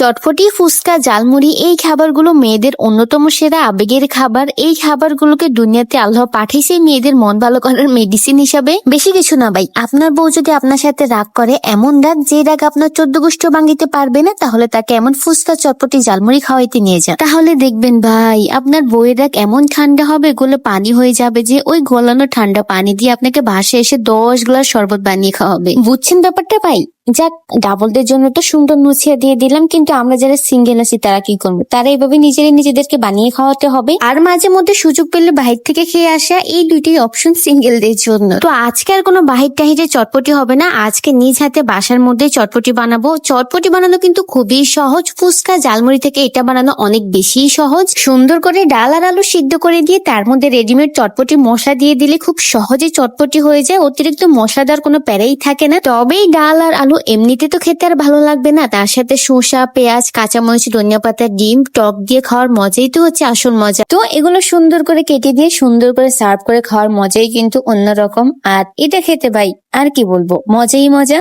চটপটি, ফুচকা, ঝালমুড়ি এই খাবারগুলো মেয়েদের অন্যতম সেরা আবেগের খাবার। এই খাবারগুলোকে দুনিয়াতে আল্লাহ পাঠিয়েছে মেয়েদের মন ভালো করার মেডিসিন হিসাবে। বেশি কিছু না ভাই, আপনার বউ যদি আপনার সাথে রাগ করে, এমন রাগ যে রাগ আপনার 14 গোষ্ঠ ভাঙিতে পারবে না, তাহলে তাকে এমন ফুচকা, চটপটি, ঝালমুড়ি খাওয়াইতে নিয়ে যান। তাহলে দেখবেন ভাই, আপনার বউয়ের রাগ এমন ঠান্ডা হবে, গলে পানি হয়ে যাবে, যে ওই গলানো ঠান্ডা পানি দিয়ে আপনাকে বাসায় এসে 10 গ্লাস শরবত বানিয়ে খাওয়াবে। বুঝছেন ব্যাপারটা ভাই? যাক, ডাবলদের জন্য তো সুন্দর নুছিয়া দিয়ে দিলাম, কিন্তু আমরা যারা সিঙ্গেল আছি তারা কি করবো? তারা এইভাবে নিজেদেরকে বানিয়ে খাওয়াতে হবে। আর মাঝে মধ্যে সুযোগ পেলে বাহির থেকে খেয়ে আসা, এই দুইটি অপশন সিঙ্গেলদের জন্য। তো আজকে আর কোনো বাহির টাহিরে চটপটি হবে না, আজকে নিজ হাতে বাসার মধ্যে চটপটি বানাবো। চটপটি বানানো কিন্তু খুবই সহজ। ফুচকা, ঝালমুড়ি থেকে এটা বানানো অনেক বেশি সহজ। সুন্দর করে ডাল আর আলু সিদ্ধ করে দিয়ে তার মধ্যে রেডিমেড চটপটি মশলা দিয়ে দিলে খুব সহজে চটপটি হয়ে যায়। অতিরিক্ত মশলাদার কোনো প্যারাই থাকে না। তবেই ডাল আর আলু এমনিতে তো খেতে আর ভালো লাগবে না, তার সাথে শসা, পেঁয়াজ, কাঁচামরিচ, ধনিয়া পাতা, ডিম, টক দিয়ে খাওয়ার মজাই তো হচ্ছে আসল মজা। তো এগুলো সুন্দর করে কেটে দিয়ে সুন্দর করে সার্ভ করে খাওয়ার মজাই কিন্তু অন্যরকম। আর এটা খেতে ভাই আর কি বলবো, মজাই মজা।